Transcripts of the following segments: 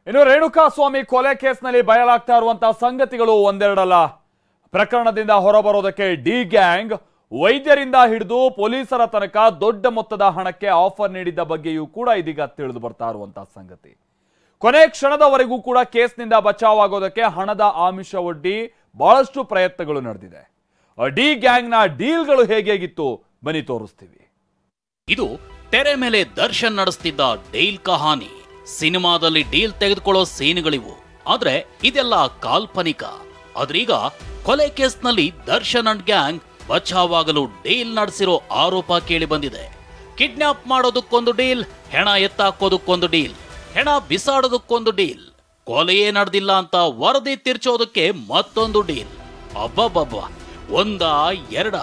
ಇನ್ನು ರೇಣುಕಾಸ್ವಾಮಿ ಕೊಲೆ ಕೇಸ್ನಲ್ಲಿ ಬಯಲಾಗ್ತಾ ಇರುವಂತಹ ಸಂಗತಿಗಳು ಒಂದೆರಡಲ್ಲ. ಪ್ರಕರಣದಿಂದ ಹೊರಬರೋದಕ್ಕೆ ಡಿ ಗ್ಯಾಂಗ್ ವೈದ್ಯರಿಂದ ಹಿಡಿದು ಪೊಲೀಸರ ತನಕ ದೊಡ್ಡ ಮೊತ್ತದ ಹಣಕ್ಕೆ ಆಫರ್ ನೀಡಿದ್ದ ಬಗ್ಗೆಯೂ ಕೂಡ ಇದೀಗ ತಿಳಿದು ಬರ್ತಾ ಇರುವಂತಹ ಸಂಗತಿ. ಕೊನೆ ಕ್ಷಣದವರೆಗೂ ಕೂಡ ಕೇಸ್ನಿಂದ ಬಚಾವಾಗೋದಕ್ಕೆ ಹಣದ ಆಮಿಷ ಒಡ್ಡಿ ಬಹಳಷ್ಟು ಪ್ರಯತ್ನಗಳು ನಡೆದಿದೆ. ಡಿ ಗ್ಯಾಂಗ್ನ ಡೀಲ್ಗಳು ಹೇಗಿತ್ತು ಬನ್ನಿ ತೋರಿಸ್ತೀವಿ. ಇದು ತೆರೆ ಮೇಲೆ ದರ್ಶನ್ ನಡೆಸ್ತಿದ್ದ ಡೀಲ್ ಕಹಾನಿ. ಸಿನಿಮಾದಲ್ಲಿ ಡೀಲ್ ತೆಗೆದುಕೊಳ್ಳೋ ಸೀನ್ಗಳಿವು, ಆದ್ರೆ ಇದೆಲ್ಲ ಕಾಲ್ಪನಿಕ. ಆದ್ರೀಗ ಕೊಲೆ ಕೇಸ್ನಲ್ಲಿ ದರ್ಶನ್ ಅಂಡ್ ಗ್ಯಾಂಗ್ ಬಚಾವಾಗಲು ಡೀಲ್ ನಡೆಸಿರೋ ಆರೋಪ ಕೇಳಿ ಬಂದಿದೆ. ಕಿಡ್ನಾಪ್ ಮಾಡೋದಕ್ಕೊಂದು ಡೀಲ್, ಹೆಣ ಎತ್ತಾಕೋದಕ್ಕೊಂದು ಡೀಲ್, ಹೆಣ ಬಿಸಾಡೋದಕ್ಕೊಂದು ಡೀಲ್, ಕೊಲೆಯೇ ನಡೆದಿಲ್ಲ ಅಂತ ವರದಿ ತಿರ್ಚೋದಕ್ಕೆ ಮತ್ತೊಂದು ಡೀಲ್. ಅಬ್ಬಬ್ಬಬ್ಬ, ಒಂದ ಎರಡ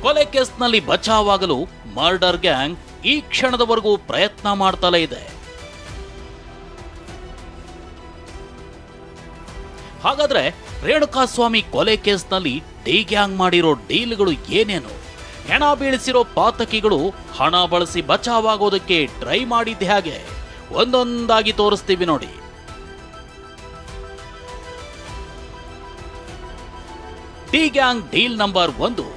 ಕೊಲೆ ಕೇಸ್ನಲ್ಲಿ ಬಚಾವಾಗಲು ಮರ್ಡರ್ ಗ್ಯಾಂಗ್ ಈ ಕ್ಷಣದವರೆಗೂ ಪ್ರಯತ್ನ ಮಾಡ್ತಲೇ ಇದೆ. ಹಾಗಾದ್ರೆ ರೇಣುಕಾಸ್ವಾಮಿ ಕೊಲೆ ಕೇಸ್ನಲ್ಲಿ ಡಿ ಗ್ಯಾಂಗ್ ಮಾಡಿರೋ ಡೀಲ್ಗಳು ಏನೇನು? ಹೆಣ ಬೀಳಿಸಿರೋ ಪಾತಕಿಗಳು ಹಣ ಬಳಸಿ ಬಚಾವಾಗೋದಕ್ಕೆ ಟ್ರೈ ಮಾಡಿದ್ದೆ ಹಾಗೆ ಒಂದೊಂದಾಗಿ ತೋರಿಸ್ತೀವಿ ನೋಡಿ. D gang deal number 1,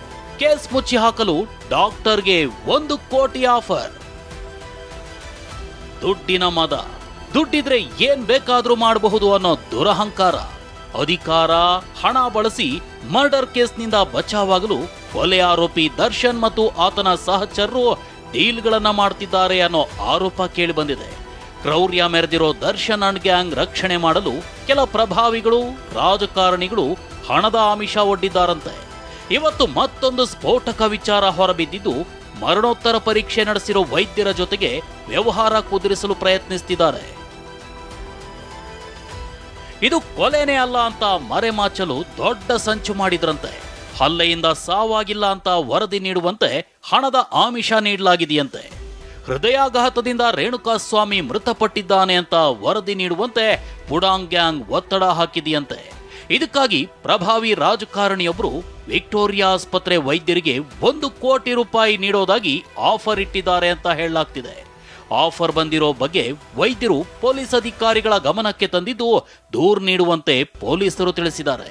case ಮುಚ್ಚಿ ಹಾಕಲು ಡಾಕ್ಟರ್ಗೆ 1 ಕೋಟಿ ಆಫರ್. ದುಡ್ಡಿನ ಮದ, ದುಡ್ಡಿದ್ರೆ ಏನ್ ಬೇಕಾದ್ರೂ ಮಾಡಬಹುದು ಅನ್ನೋ ದುರಹಂಕಾರ, ಅಧಿಕಾರ, ಹಣ ಬಳಸಿ ಮರ್ಡರ್ ಕೇಸ್ನಿಂದ ಬಚಾವಾಗಲು ಕೊಲೆ ಆರೋಪಿ ದರ್ಶನ್ ಮತ್ತು ಆತನ ಸಹಚರರು ಡೀಲ್ಗಳನ್ನ ಮಾಡ್ತಿದ್ದಾರೆ ಅನ್ನೋ ಆರೋಪ ಕೇಳಿ ಬಂದಿದೆ. ಕ್ರೌರ್ಯ ಮೆರೆದಿರೋ ದರ್ಶನ್ ಅಂಡ್ ಗ್ಯಾಂಗ್ ರಕ್ಷಣೆ ಮಾಡಲು ಕೆಲ ಪ್ರಭಾವಿಗಳು, ರಾಜಕಾರಣಿಗಳು ಹಣದ ಆಮಿಷ ಒಡ್ಡಿದ್ದಾರಂತೆ. ಇವತ್ತು ಮತ್ತೊಂದು ಸ್ಫೋಟಕ ವಿಚಾರ ಹೊರಬಿದ್ದಿದ್ದು, ಮರಣೋತ್ತರ ಪರೀಕ್ಷೆ ನಡೆಸಿರೋ ವೈದ್ಯರ ಜೊತೆಗೆ ವ್ಯವಹಾರ ಕುದುರಿಸಲು ಪ್ರಯತ್ನಿಸುತ್ತಿದ್ದಾರೆ. ಇದು ಕೊಲೆನೇ ಅಲ್ಲ ಅಂತ ಮರೆಮಾಚಲು ದೊಡ್ಡ ಸಂಚು ಮಾಡಿದ್ರಂತೆ. ಹಲ್ಲೆಯಿಂದ ಸಾವಾಗಿಲ್ಲ ಅಂತ ವರದಿ ನೀಡುವಂತೆ ಹಣದ ಆಮಿಷ ನೀಡಲಾಗಿದೆಯಂತೆ. ಹೃದಯಾಘಾತದಿಂದ ರೇಣುಕಾಸ್ವಾಮಿ ಮೃತಪಟ್ಟಿದ್ದಾನೆ ಅಂತ ವರದಿ ನೀಡುವಂತೆ ಪುಡಾಂಗ್ ಗ್ಯಾಂಗ್ ಒತ್ತಡ ಹಾಕಿದೆಯಂತೆ. ಇದಕ್ಕಾಗಿ ಪ್ರಭಾವಿ ರಾಜಕಾರಣಿಯೊಬ್ಬರು ವಿಕ್ಟೋರಿಯಾ ಆಸ್ಪತ್ರೆ ವೈದ್ಯರಿಗೆ 1 ಕೋಟಿ ರೂಪಾಯಿ ನೀಡೋದಾಗಿ ಆಫರ್ ಇಟ್ಟಿದ್ದಾರೆ ಅಂತ ಹೇಳಲಾಗ್ತಿದೆ. ಆಫರ್ ಬಂದಿರೋ ಬಗ್ಗೆ ವೈದ್ಯರು ಪೊಲೀಸ್ ಅಧಿಕಾರಿಗಳ ಗಮನಕ್ಕೆ ತಂದಿದ್ದು ದೂರು ನೀಡುವಂತೆ ಪೊಲೀಸರು ತಿಳಿಸಿದ್ದಾರೆ.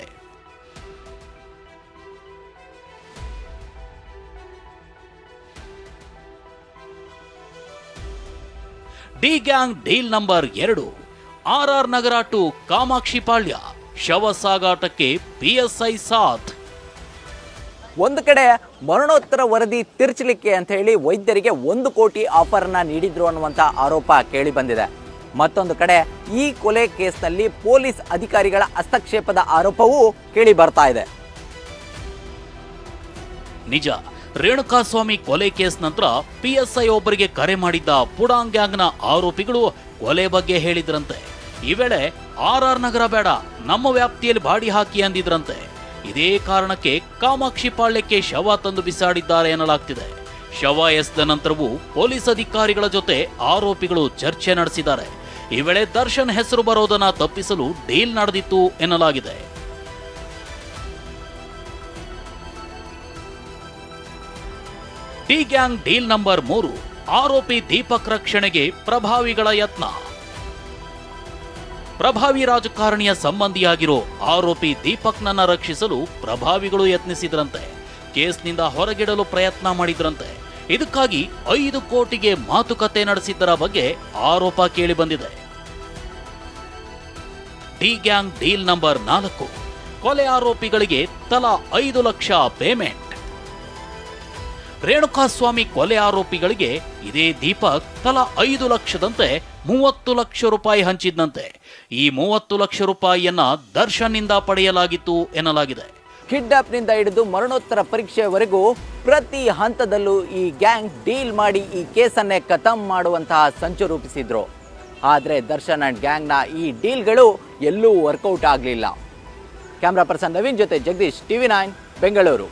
D gang deal number 2, RR Nagar to Kamakshipalya ಶವ ಸಾಗಾಟಕ್ಕೆ PSI ಸಾಥ್. ಒಂದು ಕಡೆ ಮರಣೋತ್ತರ ವರದಿ ತಿರ್ಚಲಿಕ್ಕೆ ಅಂತ ಹೇಳಿ ವೈದ್ಯರಿಗೆ 1 ಕೋಟಿ ಆಫರ್ನ ನೀಡಿದ್ರು ಅನ್ನುವಂಥ ಆರೋಪ ಕೇಳಿ ಬಂದಿದೆ. ಮತ್ತೊಂದು ಕಡೆ ಈ ಕೊಲೆ ಕೇಸ್ನಲ್ಲಿ ಪೊಲೀಸ್ ಅಧಿಕಾರಿಗಳ ಹಸ್ತಕ್ಷೇಪದ ಆರೋಪವೂ ಕೇಳಿ ಬರ್ತಾ ಇದೆ. ನಿಜ, ರೇಣುಕಾಸ್ವಾಮಿ ಕೊಲೆ ಕೇಸ್ ನಂತರ PSI ಒಬ್ಬರಿಗೆ ಕರೆ ಮಾಡಿದ್ದ ಪುಡಾಂಗ್ ಗ್ಯಾಂಗ್ನ ಆರೋಪಿಗಳು ಕೊಲೆ ಬಗ್ಗೆ ಹೇಳಿದ್ರಂತೆ. ಈ ವೇಳೆ RR ನಗರ ಬೇಡ, ನಮ್ಮ ವ್ಯಾಪ್ತಿಯಲ್ಲಿ ಬಾಡಿ ಹಾಕಿ ಅಂದಿದ್ರಂತೆ. ಇದೇ ಕಾರಣಕ್ಕೆ ಕಾಮಾಕ್ಷಿಪಾಳ್ಯಕ್ಕೆ ಶವ ತಂದು ಬಿಸಾಡಿದ್ದಾರೆ ಎನ್ನಲಾಗ್ತಿದೆ. ಶವ ಎಸೆದ ನಂತರವೂ ಪೊಲೀಸ್ ಅಧಿಕಾರಿಗಳ ಜೊತೆ ಆರೋಪಿಗಳು ಚರ್ಚೆ ನಡೆಸಿದ್ದಾರೆ. ಈ ವೇಳೆ ದರ್ಶನ್ ಹೆಸರು ಬರೋದನ್ನ ತಪ್ಪಿಸಲು ಡೀಲ್ ನಡೆದಿತ್ತು ಎನ್ನಲಾಗಿದೆ. ಡಿ ಗ್ಯಾಂಗ್ ಡೀಲ್ ನಂಬರ್ 3, ಆರೋಪಿ ದೀಪಕ್ ರಕ್ಷಣೆಗೆ ಪ್ರಭಾವಿಗಳ ಯತ್ನ. ಪ್ರಭಾವಿ ರಾಜಕಾರಣಿಯ ಸಂಬಂಧಿಯಾಗಿರೋ ಆರೋಪಿ ದೀಪಕ್ನನ್ನ ರಕ್ಷಿಸಲು ಪ್ರಭಾವಿಗಳು ಯತ್ನಿಸಿದ್ರಂತೆ. ಕೇಸ್ನಿಂದ ಹೊರಗಿಡಲು ಪ್ರಯತ್ನ ಮಾಡಿದ್ರಂತೆ. ಇದಕ್ಕಾಗಿ 5 ಕೋಟಿಗೆ ಮಾತುಕತೆ ನಡೆಸಿದ್ದರ ಬಗ್ಗೆ ಆರೋಪ ಕೇಳಿ ಬಂದಿದೆ. ಡಿ ಗ್ಯಾಂಗ್ ಡೀಲ್ ನಂಬರ್ 4, ಕೊಲೆ ಆರೋಪಿಗಳಿಗೆ ತಲಾ 5 ಲಕ್ಷ ಪೇಮೆಂಟ್. ರೇಣುಕಾಸ್ವಾಮಿ ಕೊಲೆ ಆರೋಪಿಗಳಿಗೆ ಇದೇ ದೀಪಕ್ ತಲಾ 5 ಲಕ್ಷದಂತೆ 30 ಲಕ್ಷ ರೂಪಾಯಿ ಹಂಚಿದ್ದಂತೆ. ಈ 30 ಲಕ್ಷ ರೂಪಾಯಿಯನ್ನ ದರ್ಶನ್ನಿಂದ ಪಡೆಯಲಾಗಿತ್ತು ಎನ್ನಲಾಗಿದೆ. ಕಿಡ್ನಾಪ್ನಿಂದ ಹಿಡಿದು ಮರಣೋತ್ತರ ಪರೀಕ್ಷೆಯವರೆಗೂ ಪ್ರತಿ ಹಂತದಲ್ಲೂ ಈ ಗ್ಯಾಂಗ್ ಡೀಲ್ ಮಾಡಿ ಈ ಕೇಸನ್ನೇ ಖತಮ್ ಮಾಡುವಂತಹ ಸಂಚು ರೂಪಿಸಿದ್ರು. ಆದರೆ ದರ್ಶನ್ ಅಂಡ್ ಗ್ಯಾಂಗ್ನ ಈ ಡೀಲ್ಗಳು ಎಲ್ಲೂ ವರ್ಕೌಟ್ ಆಗಲಿಲ್ಲ. ಕ್ಯಾಮ್ರಾ ಪರ್ಸನ್ ನವೀನ್ ಜೊತೆ ಜಗದೀಶ್, TV9 ಬೆಂಗಳೂರು.